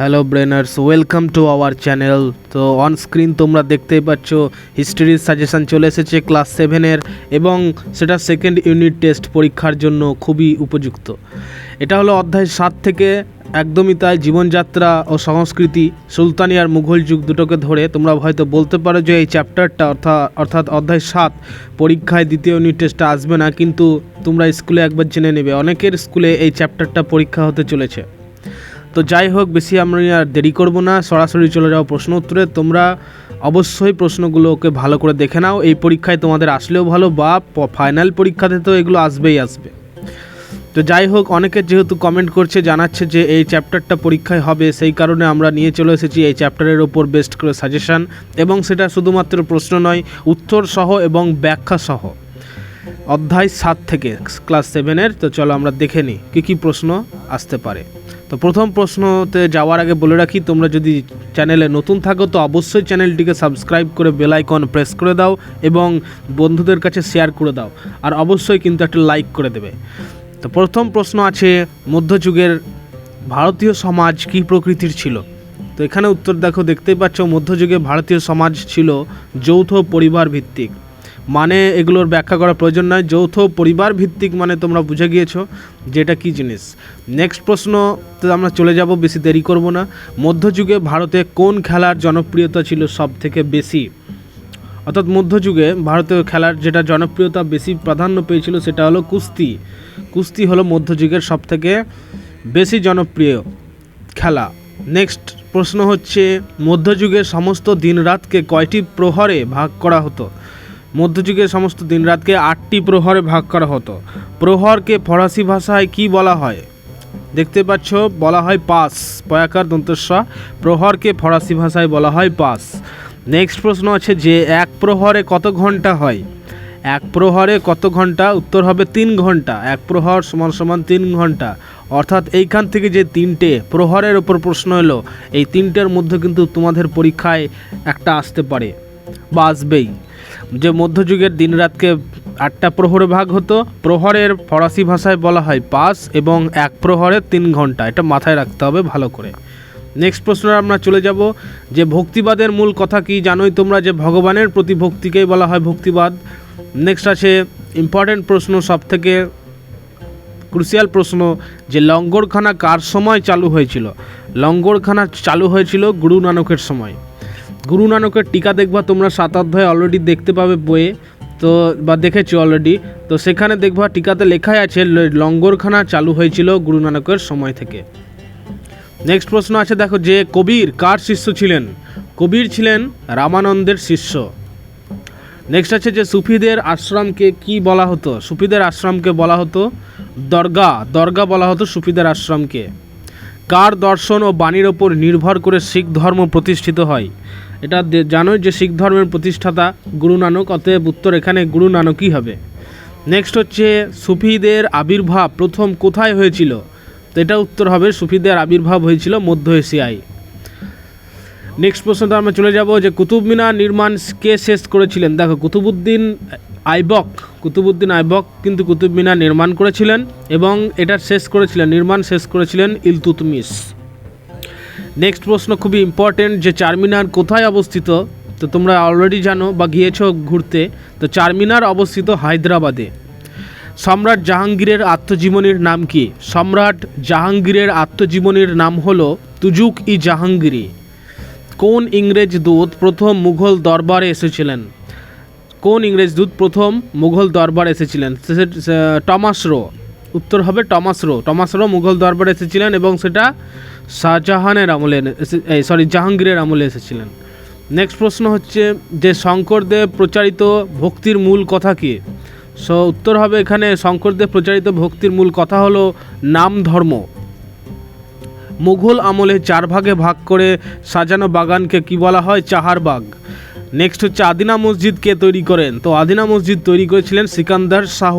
Hello brainers, welcome to our channel. তো on screen তোমরা দেখতেই পাচ্ছ হিস্ট্রির সাজেশান চলে এসেছে ক্লাস 7-এর, এবং সেটা সেকেন্ড ইউনিট টেস্ট পরীক্ষার জন্য খুবই উপযুক্ত। এটা হলো অধ্যায় 7 থেকে, একদমই তাই। জীবনযাত্রা ও সংস্কৃতি, সুলতানি আর মুঘল যুগ দুটোকে ধরে তোমরা হয়তো বলতে পারো যে এই চ্যাপ্টারটা অর্থাৎ অধ্যায় 7 পরীক্ষায় দ্বিতীয় ইউনিট টেস্টে আসবে না, কিন্তু তোমরা স্কুলে একবার জেনে নেবে অনেকের স্কুলে এই চ্যাপ্টারটা পরীক্ষা হতে চলেছে। তো যাই হোক, বেশি আমরা আর দেরি করব না, সরাসরি চলে যাও প্রশ্ন উত্তরে। তোমরা অবশ্যই প্রশ্নগুলোকে ভালো করে দেখে নাও, এই পরীক্ষায় তোমাদের আসলেও ভালো, বা ফাইনাল পরীক্ষাতে তো এগুলো আসবেই আসবে। তো যাই হোক, অনেকে যেহেতু কমেন্ট করছে, জানাচ্ছে যে এই চ্যাপ্টারটা পরীক্ষায় হবে, সেই কারণে আমরা নিয়ে চলে এসেছি এই চ্যাপ্টারের ওপর বেস্ট করে সাজেশান, এবং সেটা শুধুমাত্র প্রশ্ন নয়, উত্তর সহ এবং ব্যাখ্যা সহ, অধ্যায় 7 থেকে ক্লাস 7-এর। তো চলো আমরা দেখে নিই কী কী প্রশ্ন আসতে পারে। তো প্রথম প্রশ্নতে যাওয়ার আগে বলে রাখি, তোমরা যদি চ্যানেলে নতুন থাকো তো অবশ্যই চ্যানেলটিকে সাবস্ক্রাইব করে বেল আইকন প্রেস করে দাও এবং বন্ধুদের কাছে শেয়ার করে দাও, আর অবশ্যই কিন্তু একটা লাইক করে দেবে। তো প্রথম প্রশ্ন আছে, মধ্যযুগের ভারতীয় সমাজ কী প্রকৃতির ছিল? তো এখানে উত্তর দেখতেই পাচ্ছ, মধ্যযুগে ভারতীয় সমাজ ছিল যৌথ পরিবার ভিত্তিক। মানে এগুলোর ব্যাখ্যা করার প্রয়োজন নয়, যৌথ পরিবার ভিত্তিক মানে তোমরা বুঝে গিয়েছো যে এটা কী জিনিস। নেক্সট প্রশ্নতে আমরা চলে যাব, বেশি দেরি করব না। মধ্যযুগে ভারতে কোন খেলার জনপ্রিয়তা ছিল সব থেকে বেশি? অর্থাৎ মধ্যযুগে ভারতীয় খেলার যেটা জনপ্রিয়তা বেশি প্রাধান্য পেয়েছিল সেটা হলো কুস্তি। কুস্তি হলো মধ্যযুগের সব থেকে বেশি জনপ্রিয় খেলা। নেক্সট প্রশ্ন হচ্ছে, মধ্যযুগের সমস্ত দিনরাতকে কয়টি প্রহরে ভাগ করা হতো? মধ্যযুগের সমস্ত দিনরাতকে 8টি প্রহরে ভাগ করা হতো। প্রহরকে ফরাসি ভাষায় কি বলা হয়? দেখতে পাচ্ছ, বলা হয় পাস, পয়াকার দন্তস্ব। প্রহরকে ফরাসি ভাষায় বলা হয় পাস। নেক্সট প্রশ্ন আছে যে এক প্রহরে কত ঘন্টা হয়? এক প্রহরে কত ঘন্টা? উত্তর হবে 3 ঘন্টা। এক প্রহর সমান 3 ঘন্টা। অর্থাৎ এইখান থেকে যে 3টে প্রহরের ওপর প্রশ্ন এলো, এই 3টের মধ্যে কিন্তু তোমাদের পরীক্ষায় একটা আসতে পারে বা আসবেই। যে মধ্যযুগের দিনরাতকে 8টা প্রহরে ভাগ হতো, প্রহরের ফরাসি ভাষায় বলা হয় পাস, এবং এক প্রহরে 3 ঘন্টা। এটা মাথায় রাখতে হবে ভালো করে। নেক্সট প্রশ্নে আমরা চলে যাব, যে ভক্তিবাদের মূল কথা কি? জানোই তোমরা যে ভগবানের প্রতি ভক্তিকেই বলা হয় ভক্তিবাদ। নেক্সট আছে ইম্পর্টেন্ট প্রশ্ন, সবথেকে ক্রুশিয়াল প্রশ্ন, যে লঙ্গরখানা কার সময় চালু হয়েছিল? লঙ্গরখানা চালু হয়েছিল গুরু নানকের সময়। গুরু নানকের টিকা দেখবা তোমরা 7 অধ্যায় অলরেডি দেখতে পাবে বইয়ে, তো বা দেখেছো অলরেডি। তো সেখানে দেখবা টিকাতে লেখাই আছে লঙ্গরখানা চালু হয়েছিল গুরু নানকের সময় থেকে। নেক্সট প্রশ্ন আছে, দেখো, যে কবির কার শিষ্য ছিলেন? কবির ছিলেন রামানন্দের শিষ্য। নেক্সট আছে, যে সুফিদের আশ্রমকে কি বলা হতো? সুফিদের আশ্রমকে বলা হতো দরগা। দরগা বলা হতো সুফিদের আশ্রমকে। কার দর্শন ও বাণীর ওপর নির্ভর করে শিখ ধর্ম প্রতিষ্ঠিত হয়? এটা জানোই যে শিখ ধর্মের প্রতিষ্ঠাতা গুরু নানক, অতএব উত্তর এখানে গুরু নানকই হবে। নেক্সট হচ্ছে, সুফিদের আবির্ভাব প্রথম কোথায় হয়েছিল? তো এটা উত্তর হবে, সুফিদের আবির্ভাব হয়েছিল মধ্য এশিয়ায়। নেক্সট প্রশ্নতে আমরা চলে যাব, যে কুতুব মিনার নির্মাণ কে শেষ করেছিলেন? দেখো, কুতুবুদ্দিন আইবক কিন্তু কুতুব মিনার নির্মাণ করেছিলেন, এবং এটা নির্মাণ শেষ করেছিলেন ইলতুতমিশ। নেক্সট প্রশ্ন খুবই ইম্পর্টেন্ট, যে চারমিনার কোথায় অবস্থিত? তো তোমরা অলরেডি জানো বা গিয়েছো ঘুরতে। তো চারমিনার অবস্থিত হায়দ্রাবাদে। সম্রাট জাহাঙ্গীরের আত্মজীবনীর নাম কি? সম্রাট জাহাঙ্গীরের আত্মজীবনীর নাম হলো তুজুক-ই-জাহাঙ্গীরি। কোন ইংরেজ দূত প্রথম মুঘল দরবারে এসেছিলেন? কোন ইংরেজ দূত প্রথম মুঘল দরবারে এসেছিলেন? Thomas Roe. উত্তর হবে Thomas Roe. Thomas Roe Mughal দরবারে এসেছিলেন, এবং সেটা জাহাঙ্গীরের আমলে এসেছিলেন। নেক্সট প্রশ্ন হচ্ছে, যে শঙ্করদেব প্রচারিত ভক্তির মূল কথা কি? উত্তর হবে এখানে, শঙ্করদেব প্রচারিত ভক্তির মূল কথা হলো নাম ধর্ম। মুঘল আমলে 4 ভাগে ভাগ করে সাজানো বাগানকে কি বলা হয়? চাহার বাগ। নেক্সট হচ্ছে, আদিনা মসজিদ কে তৈরি করেন? তো আদিনা মসজিদ তৈরি করেছিলেন সিকান্দার শাহ।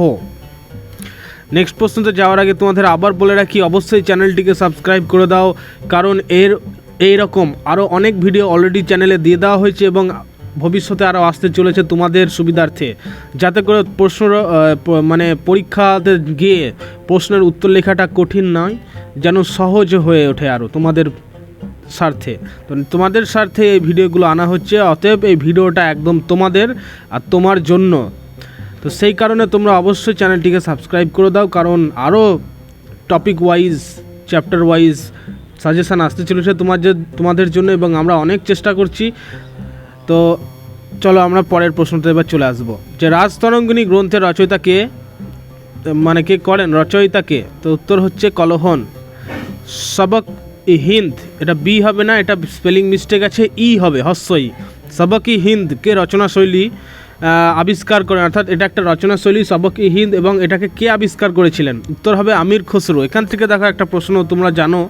নেক্সট প্রশ্নতে যাওয়ার আগে তোমাদের আবার বলে রাখি, অবশ্যই চ্যানেলটিকে সাবস্ক্রাইব করে দাও, কারণ এইরকম আরও অনেক ভিডিও অলরেডি চ্যানেলে দিয়ে দেওয়া হয়েছে, এবং ভবিষ্যতে আরও আসতে চলেছে তোমাদের সুবিধার্থে, যাতে করে পরীক্ষাতে গিয়ে প্রশ্নের উত্তর লেখাটা কঠিন নয়, যেন সহজ হয়ে ওঠে আরও তোমাদের স্বার্থে। তো তোমাদের স্বার্থে এই ভিডিওগুলো আনা হচ্ছে, অতএব এই ভিডিওটা একদম তোমাদের আর তোমার জন্য। তো সেই কারণে তোমরা অবশ্যই চ্যানেলটিকে সাবস্ক্রাইব করে দাও, কারণ আরও topic wise chapter wise suggestion আসতে চলেছে তোমাদের জন্য, এবং আমরা অনেক চেষ্টা করছি। তো চলো আমরা পরের প্রশ্নটা এবার চলে আসবো, যে রাজতরঙ্গিনী গ্রন্থের রচয়িতা কে, মানে কে করেন রচয়িতাকে? তো উত্তর হচ্ছে কলহন। সবক ই হিন্দ, এটা বি হবে না, এটা স্পেলিং মিস্টেক আছে, ই হবে, হস্যই। সবক ই হিন্দ কে রচনাশৈলী আবিষ্কার করেন, অর্থাৎ এটা একটা রচনাশৈলী সবক ই হিন্দ, এবং এটাকে কে আবিষ্কার করেছিলেন? উত্তর হবে আমির খসরু। এখান থেকে দেখো একটা প্রশ্ন, তোমরা জানো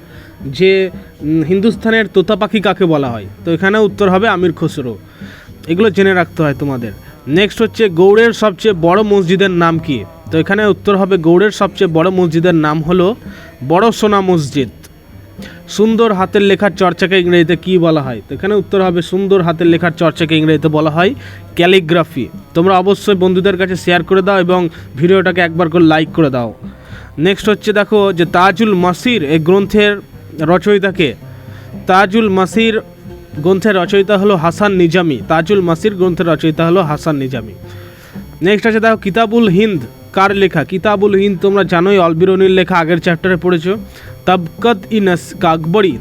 যে হিন্দুস্তানের তোতা পাখি কাকে বলা হয়? তো এখানে উত্তর হবে আমির খসরু। এগুলো জেনে রাখতে হয় তোমাদের। নেক্সট হচ্ছে গৌড়ের সবচেয়ে বড় মসজিদের নাম কি? তো এখানে উত্তর হবে গৌড়ের সবচেয়ে বড় মসজিদের নাম হলো বড় সোনা মসজিদ। সুন্দর হাতের লেখার চর্চাকে ইংরেজিতে কী বলা হয়? তো এখানে উত্তর হবে সুন্দর হাতের লেখার চর্চাকে ইংরেজিতে বলা হয় ক্যালিগ্রাফি। তোমরা অবশ্যই বন্ধুদের কাছে শেয়ার করে দাও এবং ভিডিওটাকে একবার করে লাইক করে দাও। নেক্সট হচ্ছে দেখো যে তাজুল মাসির এই গ্রন্থের রচয়িতাকে? তাজুল মাসির গ্রন্থের রচয়িতা হলো হাসান নিজামি। তাজুল মাসির গ্রন্থের রচয়িতা হলো হাসান নিজামি। নেক্সট আছে দেখো কিতাবুল হিন্দ কার লেখা? কিতাবুল হিন্দ তোমরা জানোই অলবিরুনির লেখা, আগের চ্যাপ্টারে পড়েছো। তবকত ই আকবরী,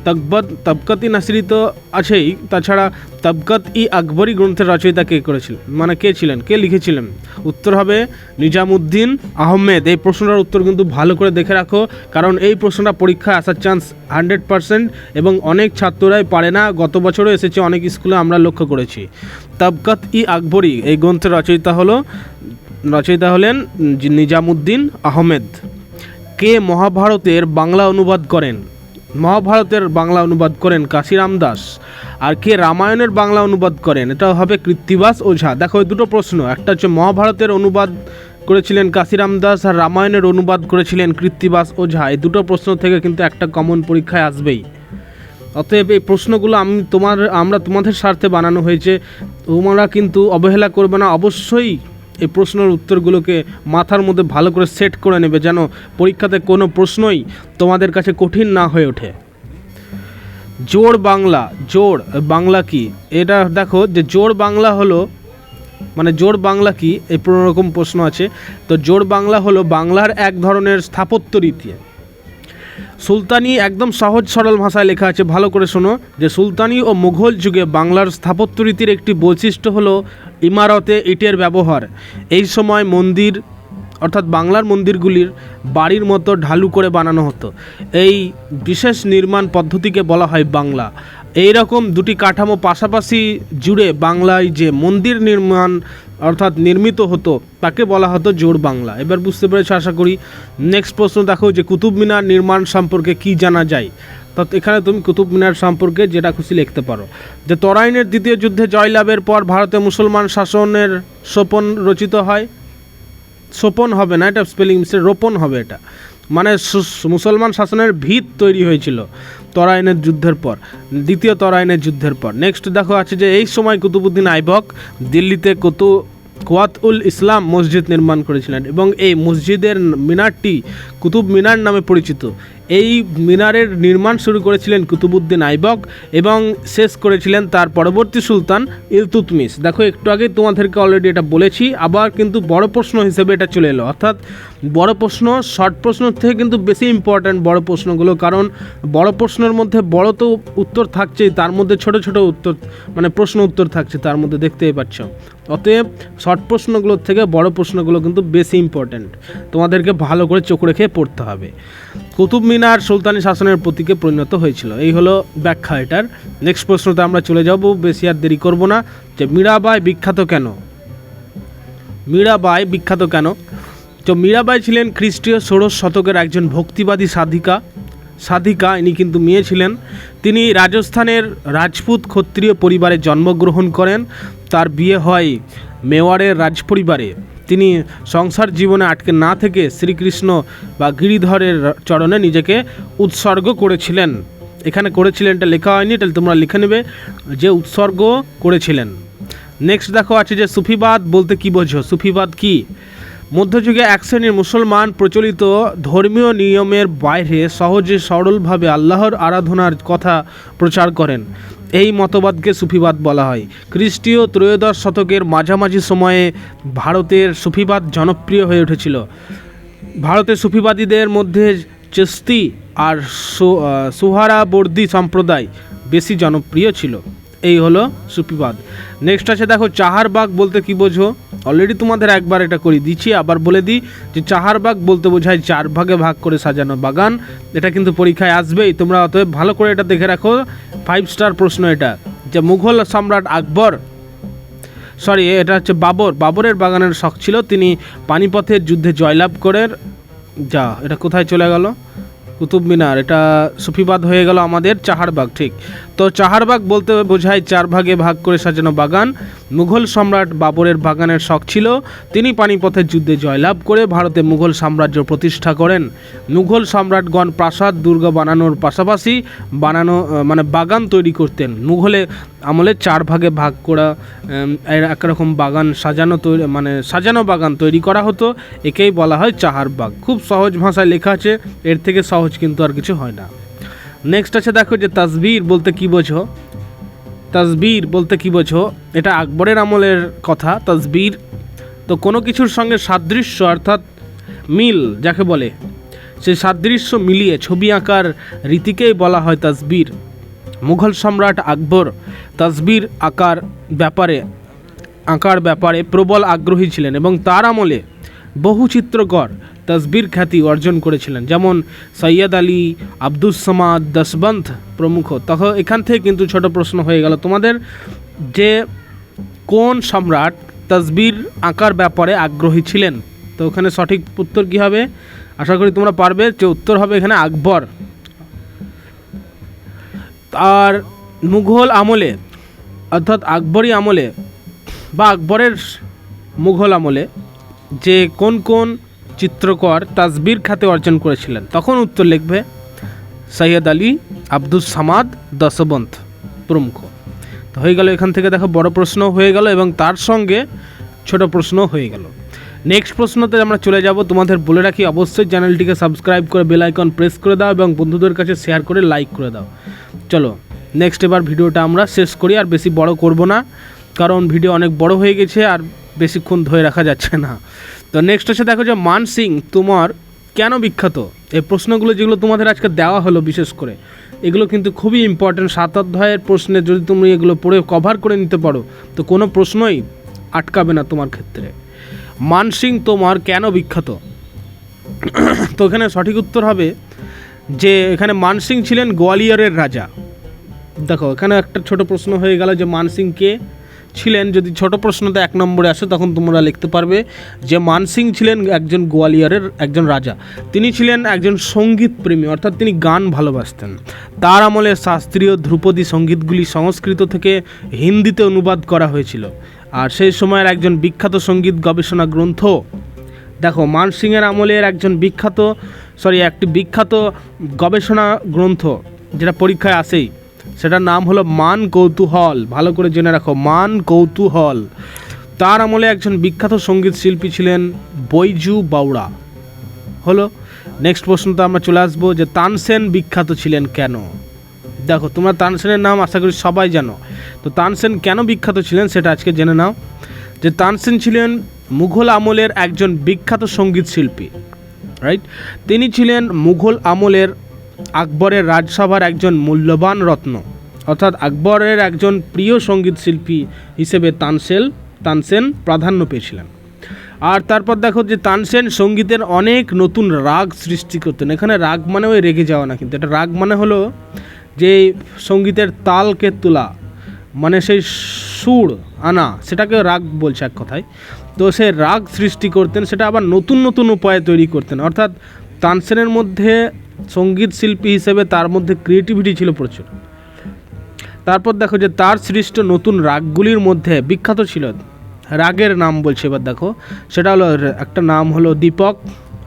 তবকত ই নাসিরি তো আছেই, তাছাড়া তবকত ই আকবরী গ্রন্থের রচয়িতা কে করেছিলেন, মানে কে ছিলেন, কে লিখেছিলেন? উত্তর হবে নিজামুদ্দিন আহমেদ। এই প্রশ্নটার উত্তর কিন্তু ভালো করে দেখে রাখো, কারণ এই প্রশ্নটা পরীক্ষায় আসার চান্স 100%, এবং অনেক ছাত্ররাই পারে না। গত বছরও এসেছে অনেক স্কুলে, আমরা লক্ষ্য করেছি। তবকত ই আকবরী এই গ্রন্থের রচয়িতা হলেন নিজামুদ্দিন আহমেদ। কে মহাভারতের বাংলা অনুবাদ করেন? মহাভারতের বাংলা অনুবাদ করেন কাশিরাম দাস। আর কে রামায়ণের বাংলা অনুবাদ করেন? এটা হবে কৃত্তিবাস ওঝা। দেখো এই দুটো প্রশ্ন, একটা হচ্ছে মহাভারতের অনুবাদ করেছিলেন কাশিরাম দাস, আর রামায়ণের অনুবাদ করেছিলেন কৃত্তিবাস ওঝা। এই দুটো প্রশ্ন থেকে কিন্তু একটা কমন পরীক্ষায় আসবেই। অতএব এই প্রশ্নগুলো আমরা তোমাদের স্বার্থে বানানো হয়েছে, তোমরা কিন্তু অবহেলা করবে না। অবশ্যই এই প্রশ্নের উত্তরগুলোকে মাথার মধ্যে ভালো করে সেট করে নেবে, যেন পরীক্ষাতে কোনো প্রশ্নই তোমাদের কাছে কঠিন না হয়ে ওঠে। জোড় বাংলা কি? এটা দেখো যে জোড় বাংলা হলো, মানে জোড় বাংলা কি, এই রকম প্রশ্ন আছে। তো জোড় বাংলা হলো বাংলার এক ধরনের স্থাপত্য রীতি। সুলতানি, একদম সহজ সরল ভাষায় লেখা আছে, ভালো করে শোনো, যে সুলতানি ও মুঘল যুগে বাংলার স্থাপত্য রীতির একটি বৈশিষ্ট্য হলো ইমারতে ইটের ব্যবহার। এই সময় মন্দির, অর্থাৎ বাংলার মন্দিরগুলির বাড়ির মতো ঢালু করে বানানো হতো। এই বিশেষ নির্মাণ পদ্ধতিকে বলা হয় বাংলা। এই রকম দুটি কাঠামো পাশাপাশি জুড়ে বাংলায় যে মন্দির নির্মাণ অর্থাৎ নির্মিত হতো তাকে বলা হতো জোড় বাংলা। এবার বুঝতে পেরেছো আশা করি। নেক্সট প্রশ্ন দেখো যে কুতুব মিনার নির্মাণ সম্পর্কে কি জানা যায়? তো এখানে তুমি কুতুব মিনার সম্পর্কে যেটা খুশি লিখতে পারো। যে তরাইনের দ্বিতীয় যুদ্ধে জয়লাভের পর ভারতে মুসলমান শাসনের সোপন রচিত হয়। সোপন হবে না, এটা স্পেলিং মিস্টেক, রোপণ হবে এটা, মানে মুসলমান শাসনের ভিত তৈরি হয়েছিল তরাইনের যুদ্ধের পর, দ্বিতীয় তরাইনের যুদ্ধের পর। নেক্সট দেখো আছে যে এই সময় কুতুবউদ্দিন আইবক দিল্লিতে কুওয়াত-উল ইসলাম মসজিদ নির্মাণ করেছিলেন, এবং এই মসজিদের মিনারটি কুতুব মিনার নামে পরিচিত। এই মিনারের নির্মাণ শুরু করেছিলেন কুতুবউদ্দিন আইবক এবং শেষ করেছিলেন তার পরবর্তী সুলতান ইলতুৎমিশ। দেখো একটু আগে তোমাদেরকে অলরেডি এটা বলেছি, আবার কিন্তু বড় প্রশ্ন হিসেবে এটা চলে এলো। অর্থাৎ বড় প্রশ্ন শর্ট প্রশ্ন থেকে কিন্তু বেশি ইম্পর্ট্যান্ট বড় প্রশ্নগুলো, কারণ বড় প্রশ্নের মধ্যে বড় তো উত্তর থাকছেই, তার মধ্যে ছোট ছোট উত্তর, মানে প্রশ্ন উত্তর থাকছে তার মধ্যে, দেখতেই পাচ্ছ। অতএব শর্ট প্রশ্নগুলোর থেকে বড় প্রশ্নগুলো কিন্তু বেশি ইম্পর্ট্যান্ট, তোমাদেরকে ভালো করে চোখ রেখে পড়তে হবে। কুতুব মিনার সুলতানি শাসনের প্রতীকে পরিণত হয়েছিল, এই হলো ব্যাখ্যা এটার। নেক্সট প্রশ্নতে আমরা চলে যাব, বেশি আর দেরি করব না। যে মীরাবাই বিখ্যাত কেন? মীরাবাই বিখ্যাত কেন? তো মীরাবাই ছিলেন খ্রিস্টীয় ষোড়শ শতকের একজন ভক্তিবাদী সাধিকা, ইনি কিন্তু মেয়ে ছিলেন। তিনি রাজস্থানের রাজপুত ক্ষত্রিয় পরিবারে জন্মগ্রহণ করেন। তার বিয়ে হয় মেওয়ারের রাজপরিবারে। তিনি সংসার জীবনে আটকে না থেকে শ্রীকৃষ্ণ বা গিরিধরের চরণে নিজেকে উৎসর্গ করেছিলেন। এখানে করেছিলেনটা লেখা হয়নি, তাহলে তোমরা লিখে নেবে যে উৎসর্গ করেছিলেন। নেক্সট দেখো আছে যে সুফিবাদ বলতে কি বোঝো? সুফিবাদ কি? মধ্যযুগে এক শ্রেণীর মুসলমান প্রচলিত ধর্মীয় নিয়মের বাইরে সহজে সরলভাবে আল্লাহর আরাধনার কথা প্রচার করেন। এই মতবাদকে সুফিবাদ বলা হয়। খ্রিস্টীয় ত্রয়োদশ শতকের মাঝামাঝি সময়ে ভারতের সুফিবাদ জনপ্রিয় হয়ে উঠেছিল। ভারতের সুফিবাদীদের মধ্যে চিশতি আর সুহরাবর্দী সম্প্রদায় বেশি জনপ্রিয় ছিল। এই হলো সুফিবাদ। নেক্সট আছে দেখো চাহারবাগ বলতে কি বোঝো। অলরেডি তোমাদের একবার এটা করে দিচ্ছি, আবার বলে দিই যে চাহারবাগ বলতে বোঝায় 4 ভাগে ভাগ করে সাজানো বাগান। এটা কিন্তু পরীক্ষায় আসবেই, তোমরা অতএব ভালো করে এটা দেখে রাখো। 5 স্টার প্রশ্ন এটা। যে মুঘল সম্রাট আকবর, সরি এটা হচ্ছে বাবরের বাগানের শখ ছিল। তিনি পানিপথের যুদ্ধে জয়লাভ করেন। এটা কোথায় চলে গেল? কুতুব মিনার। এটা সুফিবাদ হয়ে গেল আমাদের চাহারবাগ। ঠিক, তো চাহারবাগ বলতে বোঝায় 4 ভাগে ভাগ করে সাজানো বাগান। মুঘল সম্রাট বাবরের বাগানের শখ ছিল। তিনি পানিপথের যুদ্ধে জয়লাভ করে ভারতে মুঘল সাম্রাজ্য প্রতিষ্ঠা করেন। মুঘল সম্রাটগণ প্রাসাদ দুর্গ বানানোর পাশাপাশি বাগান তৈরি করতেন। মুঘলে আমলে 4 ভাগে ভাগ করা একরকম বাগান সাজানো বাগান তৈরি করা হতো। একেই বলা হয় চাহারবাগ। খুব সহজ ভাষায় লেখা আছে, এর থেকে সহজ কিন্তু আর কিছু হয় না। নেক্সট আছে দেখো যে তাসবির বলতে কি বোঝো। তাসবির বলতে কি বোঝো, এটা আকবরের আমলের কথা। তাসবির তো কোনো কিছুর সঙ্গে সাদৃশ্য অর্থাৎ মিল যাকে বলে, সেই সাদৃশ্য মিলিয়ে ছবি আঁকার রীতিকেই বলা হয় তাসবির। মুঘল সম্রাট আকবর তাসবির আঁকার ব্যাপারে প্রবল আগ্রহী ছিলেন এবং তার আমলে বহু চিত্রকর তাসবির খ্যাতি অর্জন করেছিলেন, যেমন সৈয়দ আলী, আব্দুস সামাদ, দশবন্ত প্রমুখ। তখন এখান থেকে কিন্তু ছোট প্রশ্ন হয়ে গেল তোমাদের যে কোন সম্রাট তাসবির আঁকার ব্যাপারে আগ্রহী ছিলেন। তো ওখানে সঠিক উত্তর কী হবে? আশা করি তোমরা পারবে। যে উত্তর হবে এখানে আকবর। আর মুঘল আমলে অর্থাৎ আকবরী আমলে বা আকবরের মুঘল আমলে যে কোন কোন চিত্রকর তাসবির খ্যাতি অর্জন করেছিলেন, তখন উত্তর লিখবে সৈয়দ আলী, আব্দুস সামাদ, দশবন্ত প্রমুখ। তো হয়ে গেল। এখান থেকে দেখো বড় প্রশ্ন হয়ে গেল এবং তার সঙ্গে ছোট প্রশ্ন হয়ে গেল। নেক্সট প্রশ্নতে আমরা চলে যাব। তোমাদের বলে রাখি অবশ্যই চ্যানেলটিকে সাবস্ক্রাইব করে বেল আইকন প্রেস করে দাও এবং বন্ধুদের কাছে শেয়ার করে লাইক করে দাও। চলো নেক্সট এবার ভিডিওটা আমরা শেষ করি, আর বেশি বড় করব না, কারণ ভিডিও অনেক বড় হয়ে গেছে আর বেশিক্ষণ ধরে রাখা যাচ্ছে না। তো নেক্সট হচ্ছে দেখো যে মানসিং তোমার কেন বিখ্যাত। এই প্রশ্নগুলো যেগুলো তোমাদের আজকে দেওয়া হলো বিশেষ করে, এগুলো কিন্তু খুবই ইম্পর্টেন্ট। 7 অধ্যায়ের প্রশ্নে যদি তুমি এগুলো পড়ে কভার করে নিতে পারো তো কোনো প্রশ্নই আটকাবে না তোমার ক্ষেত্রে। মানসিং তোমার কেন বিখ্যাত? তো এখানে সঠিক উত্তর হবে যে এখানে মানসিং ছিলেন গোয়ালিয়রের রাজা। দেখো এখানে একটা ছোট প্রশ্ন হয়ে গেল যে মানসিং কে ছিলেন। যদি ছোট প্রশ্নটা 1 নম্বরে আসে তখন তোমরা লিখতে পারবে যে মানসিং ছিলেন একজন গোয়ালিয়রের একজন রাজা। তিনি ছিলেন একজন সঙ্গীত প্রেমী, অর্থাৎ তিনি গান ভালোবাসতেন। তার আমলে শাস্ত্রীয় ধ্রুপদী সঙ্গীতগুলি সংস্কৃত থেকে হিন্দিতে অনুবাদ করা হয়েছিল। আর সেই সময়ের একজন বিখ্যাত সঙ্গীত গবেষণা গ্রন্থ, দেখো মানসিংয়ের আমলের একটি বিখ্যাত গবেষণা গ্রন্থ যেটা পরীক্ষায় আসেই, সেটার নাম হলো মান কৌতূহল। ভালো করে জেনে রাখো, মান কৌতূহল। তার আমলে একজন বিখ্যাত সঙ্গীত শিল্পী ছিলেন বৈজু বাউড়া। হলো নেক্সট প্রশ্নটা আমরা চলে আসবো যে তানসেন বিখ্যাত ছিলেন কেন। দেখো তোমরা তানসেনের নাম আশা করি সবাই জানো। তো তানসেন কেন বিখ্যাত ছিলেন সেটা আজকে জেনে নাও। যে তানসেন ছিলেন মুঘল আমলের একজন বিখ্যাত সঙ্গীত শিল্পী, রাইট। তিনি ছিলেন মুঘল আমলের আকবরের রাজসভার একজন মূল্যবান রত্ন, অর্থাৎ আকবরের একজন প্রিয় সঙ্গীত শিল্পী হিসেবে তানসেন প্রাধান্য পেয়েছিলেন। আর তারপর দেখো যে তানসেন সঙ্গীতের অনেক নতুন রাগ সৃষ্টি করতেন। এখানে রাগ মানে ওই রেগে যাওয়া না, কিন্তু এটা রাগ মানে হলো যে সঙ্গীতের তালকে তোলা, মানে সেই সুর আনা, সেটাকে রাগ বলছে এক কথায়। তো সে রাগ সৃষ্টি করতেন, সেটা আবার নতুন নতুন উপায়ে তৈরি করতেন। অর্থাৎ তানসেনের মধ্যে সঙ্গীত শিল্পী হিসেবে তার মধ্যে ক্রিয়েটিভিটি ছিল প্রচুর। তারপর দেখো যে তার সৃষ্ট নতুন রাগগুলির মধ্যে বিখ্যাত ছিল রাগের নাম বলছে। এবার দেখো সেটা হলো একটা নাম হলো দীপক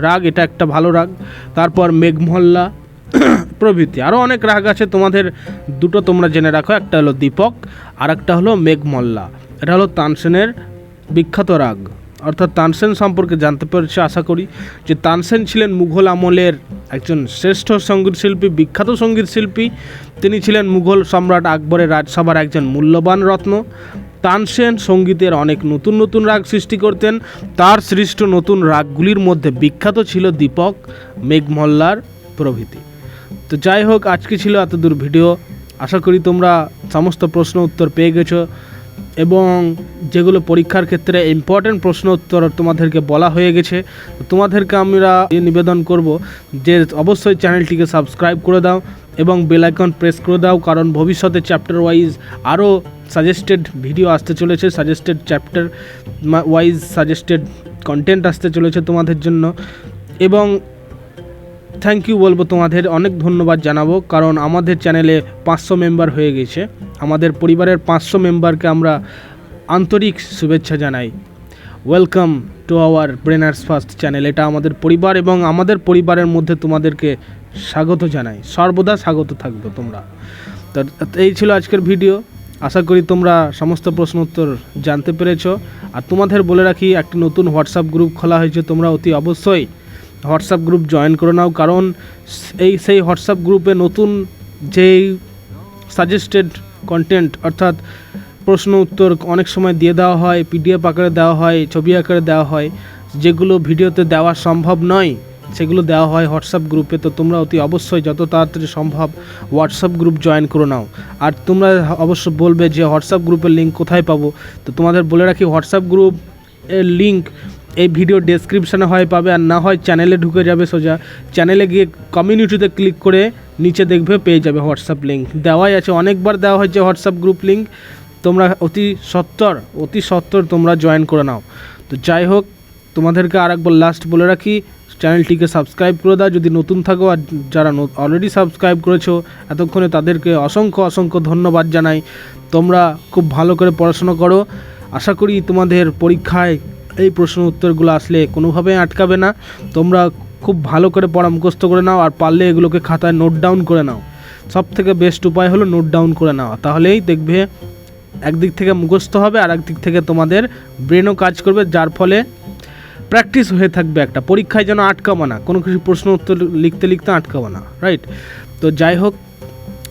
রাগ, এটা একটা ভালো রাগ। তারপর মেঘমহল্লা প্রভৃতি আরও অনেক রাগ আছে, তোমাদের দুটো তোমরা জেনে রাখো, একটা হলো দীপক আর একটা হলো মেঘমল্লা। এটা হলো তানসেনের বিখ্যাত রাগ। অর্থাৎ তানসেন সম্পর্কে জানতে পেরেছি আশা করি। যে তানসেন ছিলেন মুঘল আমলের একজন শ্রেষ্ঠ সঙ্গীতশিল্পী, বিখ্যাত সঙ্গীতশিল্পী। তিনি ছিলেন মুঘল সম্রাট আকবরের রাজসভার একজন মূল্যবান রত্ন। তানসেন সঙ্গীতের অনেক নতুন নতুন রাগ সৃষ্টি করতেন। তার সৃষ্ট নতুন রাগগুলির মধ্যে বিখ্যাত ছিল দীপক, মেঘমল্লার প্রভৃতি। তো যাই হোক, আজকে ছিল এতদূর ভিডিও। আশা করি তোমরা সমস্ত প্রশ্ন উত্তর পেয়ে গেছো এবং যেগুলো পরীক্ষার ক্ষেত্রে ইম্পর্ট্যান্ট প্রশ্ন উত্তর তোমাদেরকে বলা হয়ে গেছে। তোমাদেরকে আমরা নিবেদন করব যে অবশ্যই চ্যানেলটিকে সাবস্ক্রাইব করে দাও এবং বেল আইকন প্রেস করে দাও, কারণ ভবিষ্যতে চ্যাপ্টার ওয়াইজ আরও সাজেস্টেড ভিডিও আসতে চলেছে, suggested chapter wise suggested content আসতে চলেছে তোমাদের জন্য। এবং থ্যাংক ইউ বলবো, তোমাদের অনেক ধন্যবাদ জানাবো, কারণ আমাদের চ্যানেলে 500 মেম্বার হয়ে গেছে। আমাদের পরিবারের 500 মেম্বারকে আমরা আন্তরিক শুভেচ্ছা জানাই। Welcome to our brainers first channel. এটা আমাদের পরিবার এবং আমাদের পরিবারের মধ্যে তোমাদেরকে স্বাগত জানাই, সর্বদা স্বাগত থাকবে তোমরা। তো এই ছিল আজকের ভিডিও। আশা করি তোমরা সমস্ত প্রশ্ন উত্তর জানতে পেরেছো। আর তোমাদের বলে রাখি, একটি নতুন হোয়াটসঅ্যাপ গ্রুপ খোলা হয়েছে, তোমরা অতি অবশ্যই হোয়াটসঅ্যাপ গ্রুপ জয়েন করে নাও, কারণ সেই হোয়াটসঅ্যাপ গ্রুপে নতুন যেই সাজেস্টেড কন্টেন্ট অর্থাৎ প্রশ্ন উত্তর অনেক সময় দিয়ে দেওয়া হয়, পিডিএফ আকারে দেওয়া হয়, ছবি আকারে দেওয়া হয়, যেগুলো ভিডিওতে দেওয়া সম্ভব নয় সেগুলো দেওয়া হয় হোয়াটসঅ্যাপ গ্রুপে। তো তোমরা অতি অবশ্যই যত তাড়াতাড়ি সম্ভব হোয়াটসঅ্যাপ গ্রুপ জয়েন করে নাও। আর তোমরা অবশ্য বলবে যে হোয়াটসঅ্যাপ গ্রুপের লিঙ্ক কোথায় পাবো, তো তোমাদের বলে রাখি হোয়াটসঅ্যাপ গ্রুপ এর লিঙ্ক এই ভিডিও ডেসক্রিপশানে হয় পাবে, আর না হয় চ্যানেলে ঢুকে যাবে, সোজা চ্যানেলে গিয়ে কমিউনিটিতে ক্লিক করে নিচে দেখবে পেয়ে যাবে হোয়াটসঅ্যাপ লিঙ্ক দেওয়াই আছে, অনেকবার দেওয়া হয়েছে হোয়াটসঅ্যাপ গ্রুপ লিঙ্ক। তোমরা অতি সত্বর তোমরা জয়েন করে নাও। তো যাই হোক, তোমাদেরকে আরেকবার লাস্ট বলে রাখি, চ্যানেলটিকে সাবস্ক্রাইব করে দাও যদি নতুন থাকো, আর যারা অলরেডি সাবস্ক্রাইব করেছো এতক্ষণে তাদেরকে অসংখ্য ধন্যবাদ জানাই। তোমরা খুব ভালো করে পড়াশোনা করো। আশা করি তোমাদের পরীক্ষায় এই প্রশ্ন উত্তরগুলো আসলে কোনোভাবেই আটকাবে না। তোমরা খুব ভালো করে পড়া মুখস্থ করে নাও, আর পারলে এগুলোকে খাতায় নোট ডাউন করে নাও। সব থেকে বেস্ট উপায় হলো নোট ডাউন করে নেওয়া, তাহলেই দেখবে একদিক থেকে মুখস্থ হবে আর একদিক থেকে তোমাদের ব্রেনও কাজ করবে, যার ফলে প্র্যাকটিস হয়ে থাকবে। একটা পরীক্ষায় যেন আটকাবো না, কোনো কিছু প্রশ্ন উত্তর লিখতে আটকাবো না, রাইট? তো যাই হোক,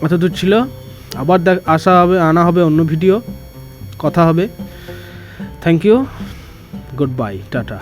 এতদূর ছিল। আবার আনা হবে অন্য ভিডিও, কথা হবে। Thank you, good bye, tata.